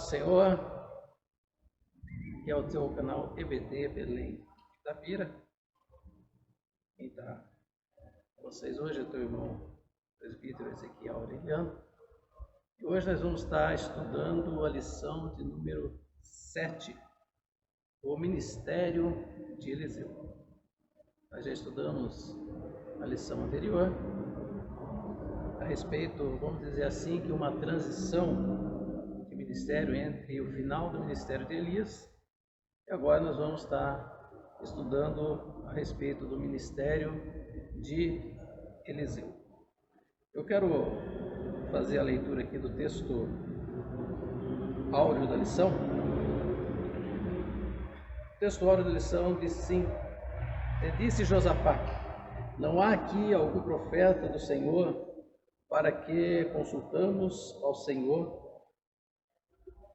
paz do Senhor, que é o teu canal EBD Belém da Pira. Quem está com vocês hoje é teu irmão presbítero Ezequiel Aureliano. E hoje nós vamos estar estudando a lição de número 7, o ministério de Eliseu. Nós já estudamos a lição anterior a respeito, vamos dizer assim, que uma transição de ministério entre o final do ministério de Elias, e agora nós vamos estar estudando a respeito do ministério de Eliseu. Eu quero fazer a leitura aqui do texto áureo da lição. O texto áureo da lição diz assim: disse Josafá: não há aqui algum profeta do Senhor para que consultamos ao Senhor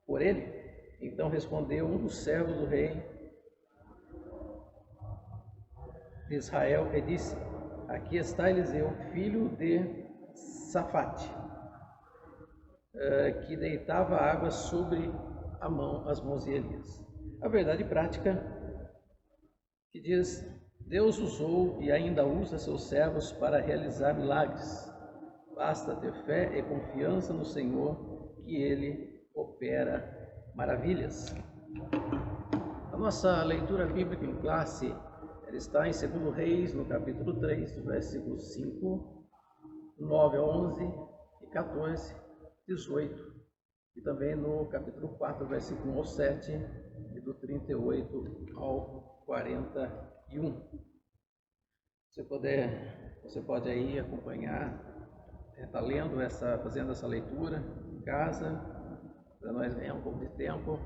por ele? Então respondeu um dos servos do rei de Israel e disse: aqui está Eliseu, filho de Safate, que deitava água sobre as mãos de Elias. A verdade prática que diz: Deus usou e ainda usa seus servos para realizar milagres. Basta ter fé e confiança no Senhor, que Ele opera maravilhas. A nossa leitura bíblica em classe ela está em 2 Reis, no capítulo 3, do versículo 5, 9 a 11 e 14, 18. E também no capítulo 4, versículo 1 ao 7 e do 38 ao 41. Você pode aí acompanhar, está lendo fazendo essa leitura em casa, para nós ganhar um pouco de tempo.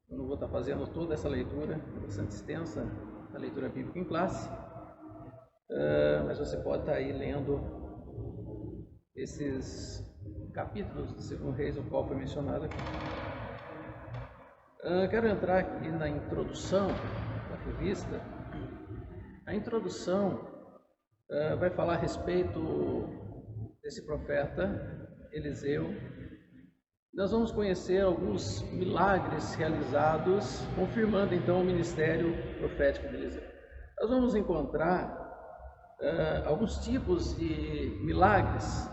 Eu não vou estar fazendo toda essa leitura, bastante extensa, a leitura bíblica em classe, mas você pode estar aí lendo esses capítulos de 2 Reis, o qual foi mencionado aqui. Quero entrar aqui na introdução da revista. A introdução vai falar a respeito desse profeta Eliseu. Nós vamos conhecer alguns milagres realizados, confirmando então o ministério profético de Eliseu. Nós vamos encontrar alguns tipos de milagres.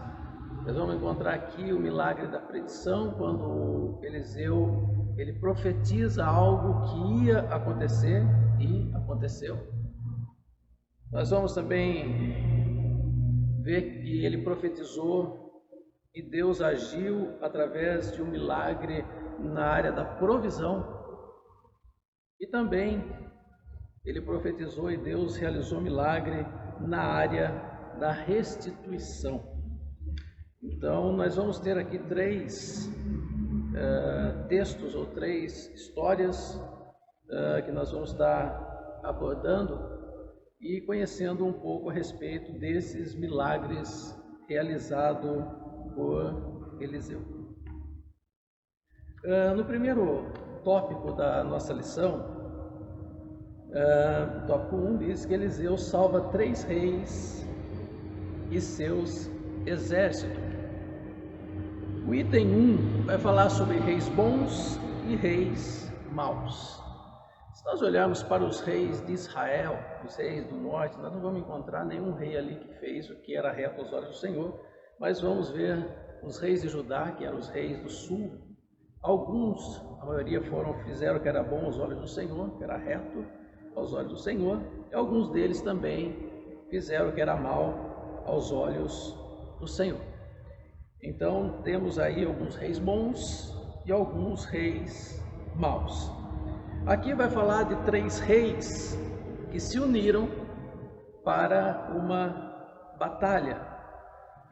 Nós vamos encontrar aqui o milagre da predição, quando Eliseu ele profetiza algo que ia acontecer e aconteceu. Nós vamos também ver que ele profetizou e Deus agiu através de um milagre na área da provisão. E também ele profetizou e Deus realizou milagre na área da restituição. Então, nós vamos ter aqui três textos ou três histórias que nós vamos estar abordando e conhecendo um pouco a respeito desses milagres realizados por Eliseu. No primeiro tópico da nossa lição, tópico 1 diz que Eliseu salva 3 reis e seus exércitos. O item 1 vai falar sobre reis bons e reis maus. Se nós olharmos para os reis de Israel, os reis do norte, nós não vamos encontrar nenhum rei ali que fez o que era reto aos olhos do Senhor, mas vamos ver os reis de Judá, que eram os reis do sul. Alguns, a maioria fizeram o que era bom aos olhos do Senhor, que era reto aos olhos do Senhor, e alguns deles também fizeram o que era mal aos olhos do Senhor. Então, temos aí alguns reis bons e alguns reis maus. Aqui vai falar de 3 reis que se uniram para uma batalha.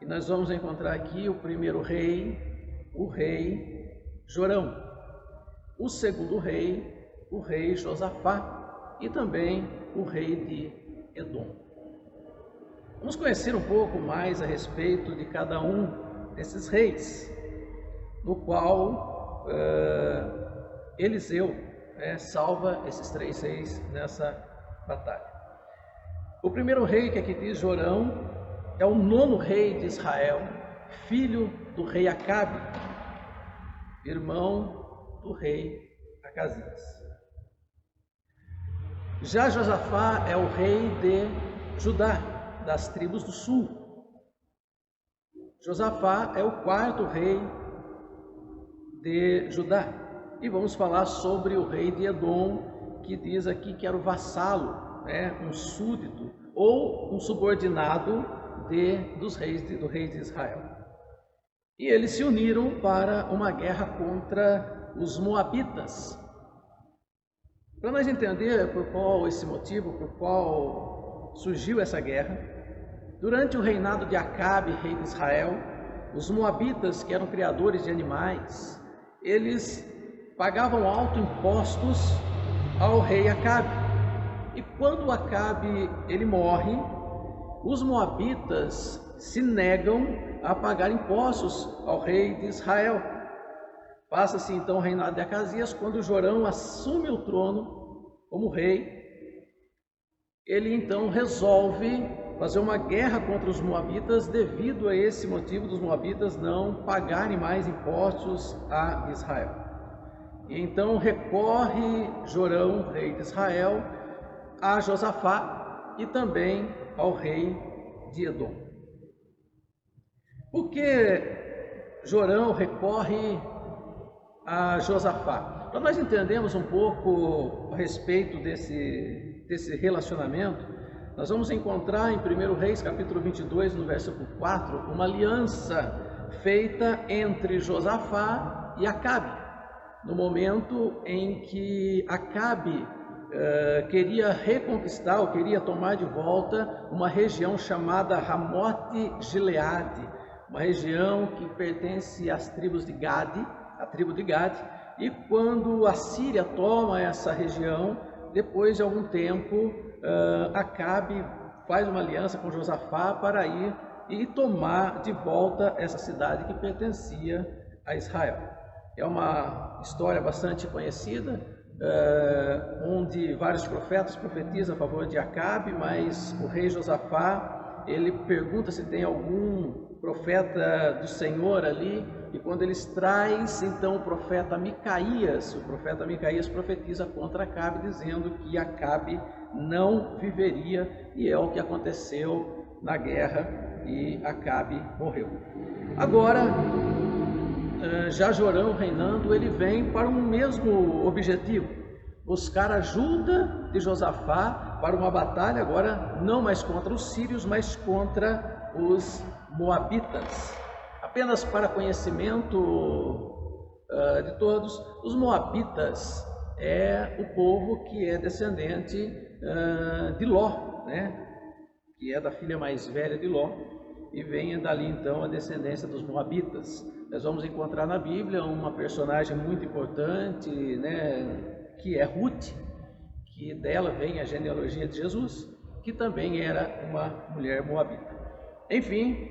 E nós vamos encontrar aqui o primeiro rei, o rei Jorão. O segundo rei, o rei Josafá, e também o rei de Edom. Vamos conhecer um pouco mais a respeito de cada um desses reis, no qual Eliseu salva esses 3 reis nessa batalha. O primeiro rei que aqui diz Jorão é o 9º rei de Israel, filho do rei Acabe. irmão do rei Acasias. Já Josafá é o rei de Judá, das tribos do sul. Josafá é o quarto rei de Judá. E vamos falar sobre o rei de Edom, que diz aqui que era o vassalo, um súdito ou um subordinado do rei de Israel. E eles se uniram para uma guerra contra os moabitas. Para nós entender por qual esse motivo, por qual surgiu essa guerra, durante o reinado de Acabe, rei de Israel, os moabitas, que eram criadores de animais, eles pagavam altos impostos ao rei Acabe. E quando Acabe ele morre, os moabitas se negam a pagar impostos ao rei de Israel. Passa-se então o reinado de Acasias. Quando Jorão assume o trono como rei, ele então resolve fazer uma guerra contra os moabitas devido a esse motivo dos moabitas não pagarem mais impostos a Israel. E então recorre Jorão, rei de Israel, a Josafá e também ao rei de Edom. Por que Jorão recorre a Josafá? Para nós entendermos um pouco a respeito desse relacionamento, nós vamos encontrar em 1 Reis, capítulo 22, no versículo 4, uma aliança feita entre Josafá e Acabe, no momento em que Acabe queria reconquistar ou queria tomar de volta uma região chamada Ramote Gileade, uma região que pertence às tribos de Gade, a tribo de Gade. E quando a Síria toma essa região, depois de algum tempo, Acabe faz uma aliança com Josafá para ir e tomar de volta essa cidade que pertencia a Israel. É uma história bastante conhecida, onde vários profetas profetizam a favor de Acabe, mas o rei Josafá, ele pergunta se tem algum profeta do Senhor ali, e quando eles traz, então o profeta Micaías profetiza contra Acabe, dizendo que Acabe não viveria, e é o que aconteceu na guerra, e Acabe morreu. Agora, já Jorão reinando, ele vem para um mesmo objetivo, buscar ajuda de Josafá para uma batalha agora não mais contra os sírios, mas contra os moabitas. Apenas para conhecimento de todos, os moabitas é o povo que é descendente de Ló, que é da filha mais velha de Ló, e vem dali então a descendência dos moabitas. Nós vamos encontrar na Bíblia uma personagem muito importante, que é Ruth, que dela vem a genealogia de Jesus, que também era uma mulher moabita. Enfim,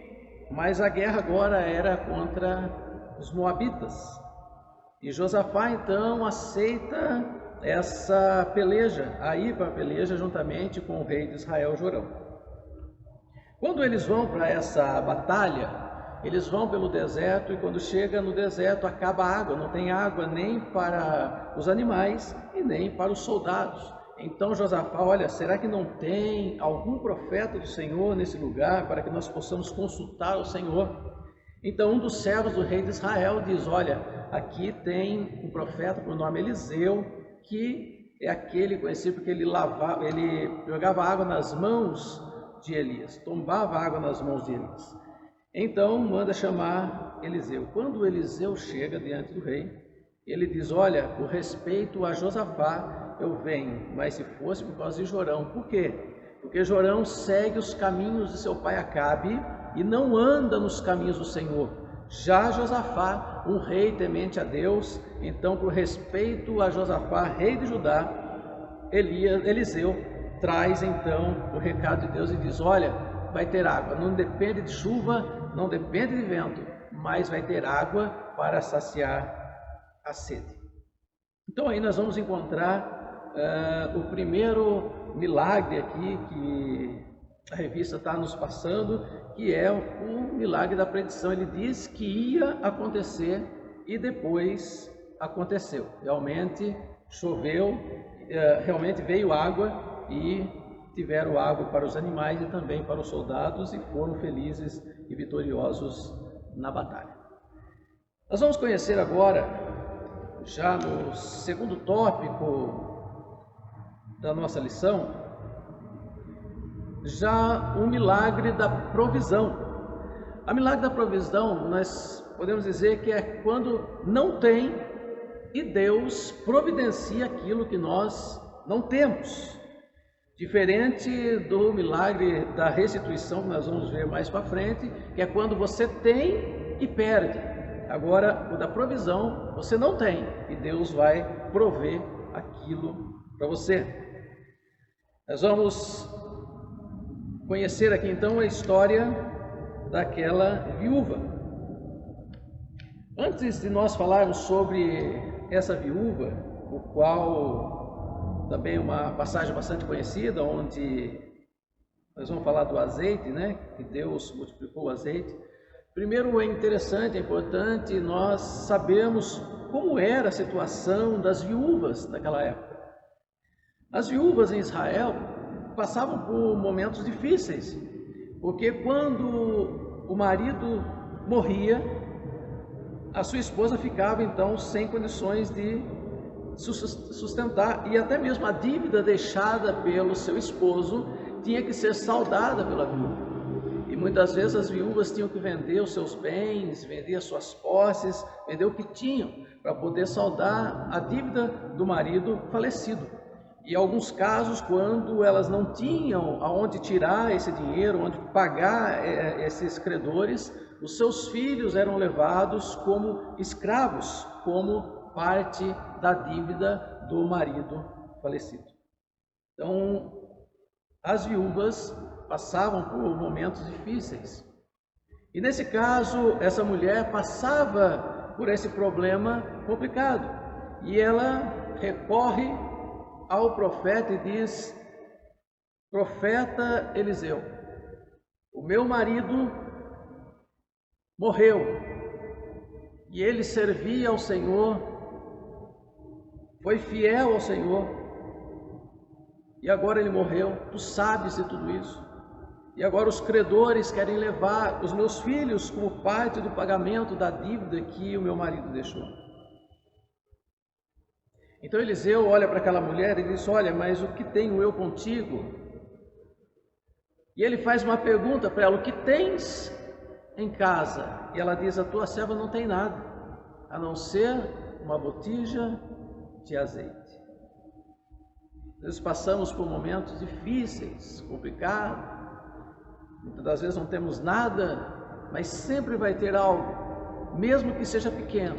mas a guerra agora era contra os moabitas. E Josafá então aceita essa peleja, a ir para a peleja juntamente com o rei de Israel, Jorão. Quando eles vão para essa batalha, eles vão pelo deserto, e quando chega no deserto acaba a água, não tem água nem para os animais e nem para os soldados. Então Josafá, olha, será que não tem algum profeta do Senhor nesse lugar para que nós possamos consultar o Senhor? Então um dos servos do rei de Israel diz, olha, aqui tem um profeta por nome Eliseu, que é aquele conhecido porque ele jogava água nas mãos de Elias, tombava água nas mãos de Elias. Então manda chamar Eliseu. Quando Eliseu chega diante do rei, ele diz, olha, por respeito a Josafá eu venho, mas se fosse por causa de Jorão. Por quê? Porque Jorão segue os caminhos de seu pai Acabe e não anda nos caminhos do Senhor. Já Josafá, um rei temente a Deus, então por respeito a Josafá, rei de Judá, Eliseu traz então o recado de Deus e diz, olha, vai ter água, não depende de chuva, não depende de vento, mas vai ter água para saciar a sede. Então aí nós vamos encontrar o primeiro milagre aqui que a revista está nos passando, que é o milagre da predição. Ele diz que ia acontecer e depois aconteceu. Realmente choveu, realmente veio água e tiveram água para os animais e também para os soldados e foram felizes e vitoriosos na batalha. Nós vamos conhecer agora, já no segundo tópico da nossa lição, já o milagre da provisão. O milagre da provisão, nós podemos dizer que é quando não tem e Deus providencia aquilo que nós não temos. Diferente do milagre da restituição, que nós vamos ver mais para frente, que é quando você tem e perde. Agora, o da provisão, você não tem e Deus vai prover aquilo para você. Nós vamos conhecer aqui então a história daquela viúva. Antes de nós falarmos sobre essa viúva, o qual também é uma passagem bastante conhecida, onde nós vamos falar do azeite, né? Que Deus multiplicou o azeite. Primeiro é interessante, é importante nós sabermos como era a situação das viúvas naquela época. As viúvas em Israel passavam por momentos difíceis, porque quando o marido morria, a sua esposa ficava então sem condições de sustentar, e até mesmo a dívida deixada pelo seu esposo tinha que ser saldada pela viúva. E muitas vezes as viúvas tinham que vender os seus bens, vender as suas posses, vender o que tinham para poder saldar a dívida do marido falecido. E em alguns casos, quando elas não tinham aonde tirar esse dinheiro, onde pagar esses credores, os seus filhos eram levados como escravos, como parte da dívida do marido falecido. Então, as viúvas passavam por momentos difíceis. E nesse caso, essa mulher passava por esse problema complicado. E ela recorre ao profeta e diz: profeta Eliseu, o meu marido morreu e ele servia ao Senhor, foi fiel ao Senhor, e agora ele morreu, tu sabes de tudo isso, e agora os credores querem levar os meus filhos como parte do pagamento da dívida que o meu marido deixou. Então Eliseu olha para aquela mulher e diz: olha, mas o que tenho eu contigo? E ele faz uma pergunta para ela: o que tens em casa? E ela diz: a tua serva não tem nada, a não ser uma botija de azeite. Nós passamos por momentos difíceis, complicados, muitas das vezes não temos nada, mas sempre vai ter algo, mesmo que seja pequeno,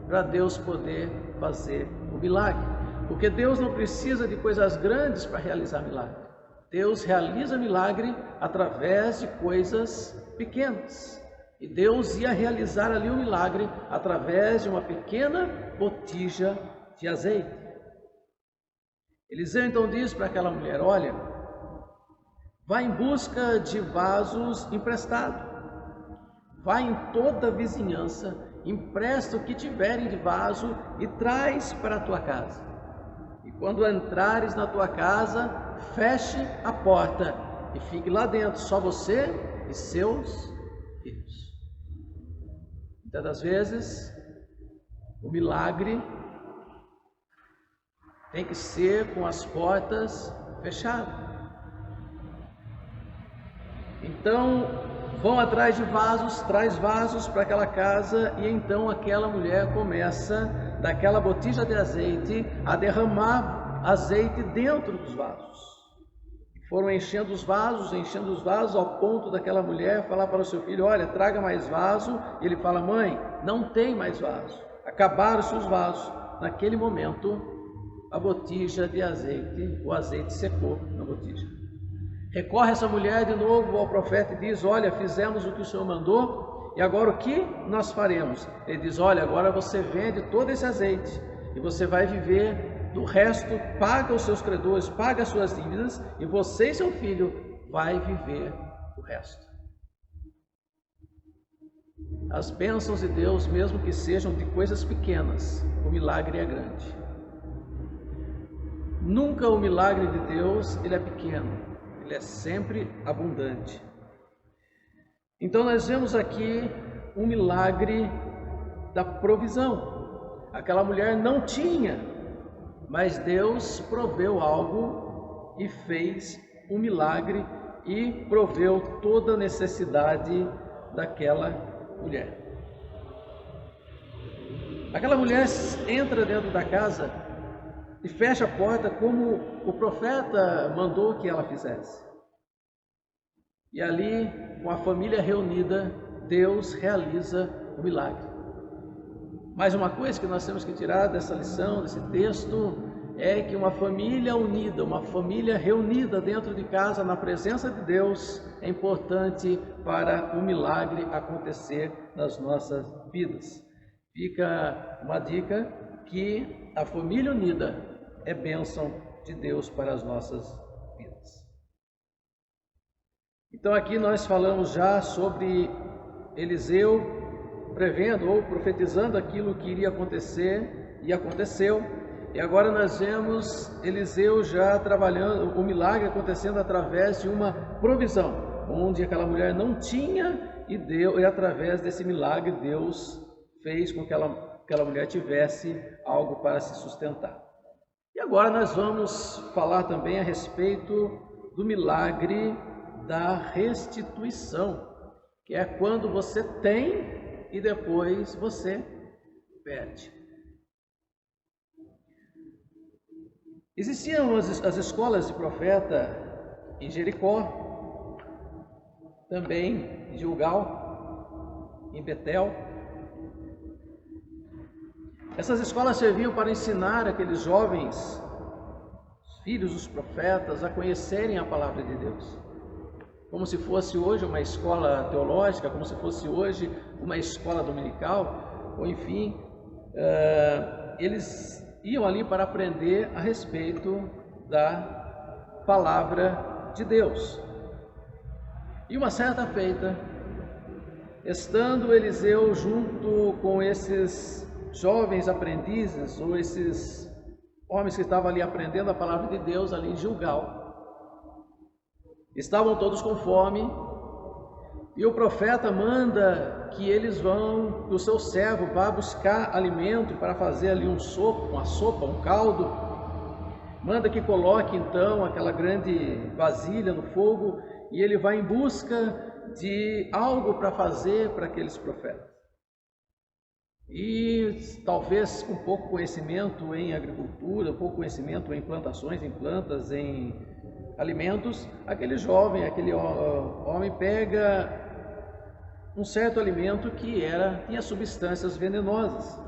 para Deus poder fazer o milagre, porque Deus não precisa de coisas grandes para realizar milagre. Deus realiza milagre através de coisas pequenas, e Deus ia realizar ali o milagre através de uma pequena botija de azeite. Eliseu então diz para aquela mulher: olha, vai em busca de vasos emprestados, vai em toda a vizinhança, empresta o que tiverem de vaso e traz para a tua casa. E quando entrares na tua casa, feche a porta e fique lá dentro, só você e seus filhos. Muitas das vezes, o milagre tem que ser com as portas fechadas. Então, vão atrás de vasos, traz vasos para aquela casa, e então aquela mulher começa, daquela botija de azeite, a derramar azeite dentro dos vasos. Foram enchendo os vasos, ao ponto daquela mulher falar para o seu filho: olha, traga mais vaso. E ele fala: mãe, não tem mais vaso, acabaram-se os vasos. Naquele momento, a botija de azeite, o azeite secou na botija. Recorre essa mulher de novo ao profeta e diz: olha, fizemos o que o Senhor mandou, e agora o que nós faremos? Ele diz: olha, agora você vende todo esse azeite e você vai viver do resto, paga os seus credores, paga as suas dívidas, e você e seu filho vai viver o resto. as bênçãos de Deus, mesmo que sejam de coisas pequenas, o milagre é grande. Nunca o milagre de Deus ele é pequeno, ele é sempre abundante. Então nós vemos aqui um milagre da provisão. Aquela mulher não tinha, mas Deus proveu algo e fez um milagre e proveu toda a necessidade daquela mulher. Aquela mulher entra dentro da casa e fecha a porta como o profeta mandou que ela fizesse. E ali, com a família reunida, Deus realiza o milagre. Mas uma coisa que nós temos que tirar dessa lição, desse texto, é que uma família unida, uma família reunida dentro de casa, na presença de Deus, é importante para o milagre acontecer nas nossas vidas. Fica uma dica que a família unida é bênção de Deus para as nossas vidas. Então aqui nós falamos já sobre Eliseu prevendo ou profetizando aquilo que iria acontecer e aconteceu. E agora nós vemos Eliseu já trabalhando, o milagre acontecendo através de uma provisão, onde aquela mulher não tinha e através desse milagre Deus fez com que aquela mulher tivesse algo para se sustentar. E agora nós vamos falar também a respeito do milagre da restituição, que é quando você tem e depois você perde. Existiam as escolas de profeta em Jericó, também em Gilgal, em Betel. Essas escolas serviam para ensinar aqueles jovens, os filhos dos profetas, a conhecerem a palavra de Deus. Como se fosse hoje uma escola teológica, como se fosse hoje uma escola dominical, ou enfim, eles iam ali para aprender a respeito da palavra de Deus. E uma certa feita, estando Eliseu junto com esses jovens aprendizes, ou esses homens que estavam ali aprendendo a palavra de Deus ali em Gilgal, estavam todos com fome, e o profeta manda que eles vão, que o seu servo vá buscar alimento para fazer ali uma sopa, um caldo. Manda que coloque então aquela grande vasilha no fogo, e ele vai em busca de algo para fazer para aqueles profetas. E talvez com pouco conhecimento em agricultura, pouco conhecimento em plantações, em plantas, em alimentos, aquele jovem, aquele homem pega um certo alimento que tinha substâncias venenosas.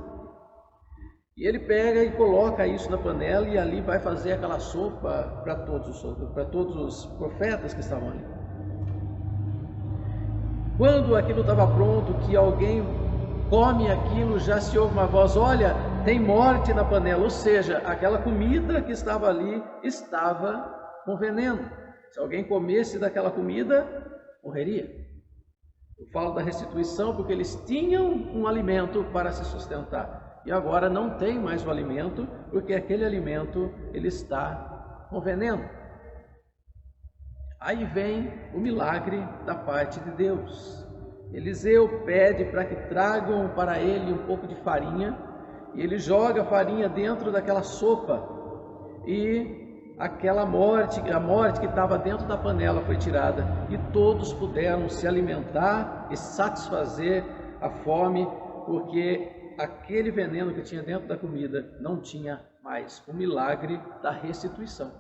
E ele pega e coloca isso na panela e ali vai fazer aquela sopa para todos os profetas que estavam ali. Quando aquilo estava pronto, que alguém come aquilo, já se ouve uma voz: olha, tem morte na panela, ou seja, aquela comida que estava ali estava com veneno. Se alguém comesse daquela comida, morreria. Eu falo da restituição porque eles tinham um alimento para se sustentar e agora não tem mais o alimento, porque aquele alimento ele está com veneno. Aí vem o milagre da parte de Deus. Eliseu pede para que tragam para ele um pouco de farinha, e ele joga a farinha dentro daquela sopa, e a morte que estava dentro da panela foi tirada, e todos puderam se alimentar e satisfazer a fome, porque aquele veneno que tinha dentro da comida não tinha mais. O milagre da restituição.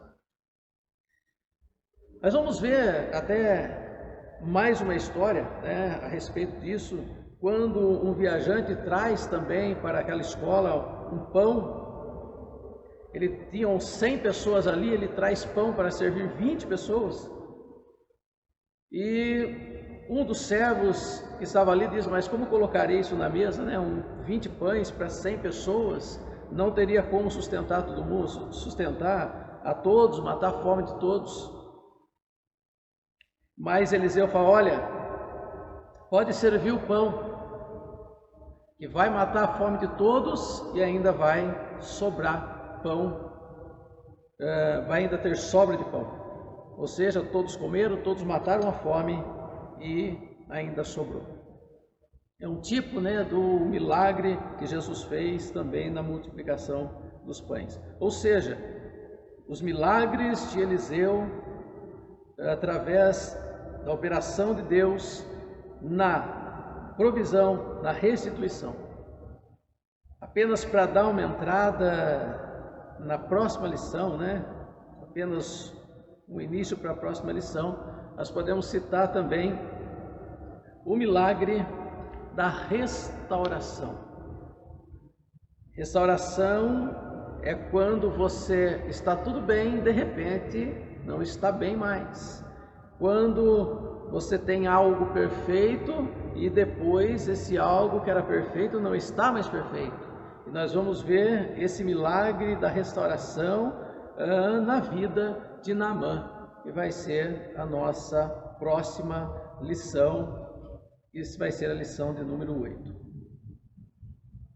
Nós vamos ver até mais uma história, né, a respeito disso, quando um viajante traz também para aquela escola um pão. Ele tinha 100 pessoas ali, ele traz pão para servir 20 pessoas. E um dos servos que estava ali diz: mas como colocarei isso na mesa, né? 20 pães para 100 pessoas, não teria como sustentar todo mundo, sustentar a todos, matar a fome de todos. Mas Eliseu fala: olha, pode servir o pão, que vai matar a fome de todos e ainda vai sobrar pão, vai ainda ter sobra de pão. Ou seja, todos comeram, todos mataram a fome e ainda sobrou. É um tipo, do milagre que Jesus fez também na multiplicação dos pães. Ou seja, os milagres de Eliseu, através da operação de Deus na provisão, na restituição. Apenas para dar uma entrada na próxima lição, apenas um início para a próxima lição, nós podemos citar também o milagre da restauração. Restauração é quando você está tudo bem e de repente não está bem mais. Quando você tem algo perfeito e depois esse algo que era perfeito não está mais perfeito. E nós vamos ver esse milagre da restauração na vida de Naamã, que vai ser a nossa próxima lição. Isso vai ser a lição de número 8.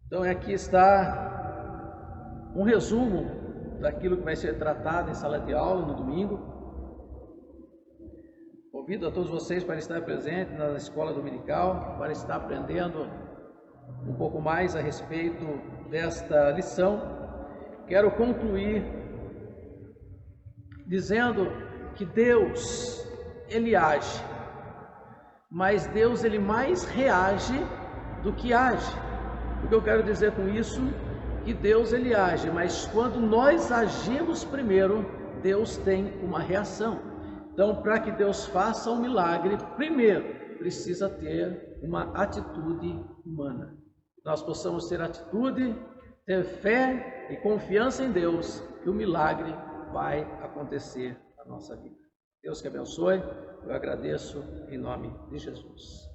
Então aqui está um resumo daquilo que vai ser tratado em sala de aula no domingo. Convido a todos vocês para estar presentes na escola dominical, para estar aprendendo um pouco mais a respeito desta lição. Quero concluir dizendo que Deus, Ele age, mas Deus, Ele mais reage do que age. O que eu quero dizer com isso? Que Deus, Ele age, mas quando nós agimos primeiro, Deus tem uma reação. Então, para que Deus faça um milagre, primeiro precisa ter uma atitude humana. Nós possamos ter atitude, ter fé e confiança em Deus, que o milagre vai acontecer na nossa vida. Deus que abençoe, eu agradeço em nome de Jesus.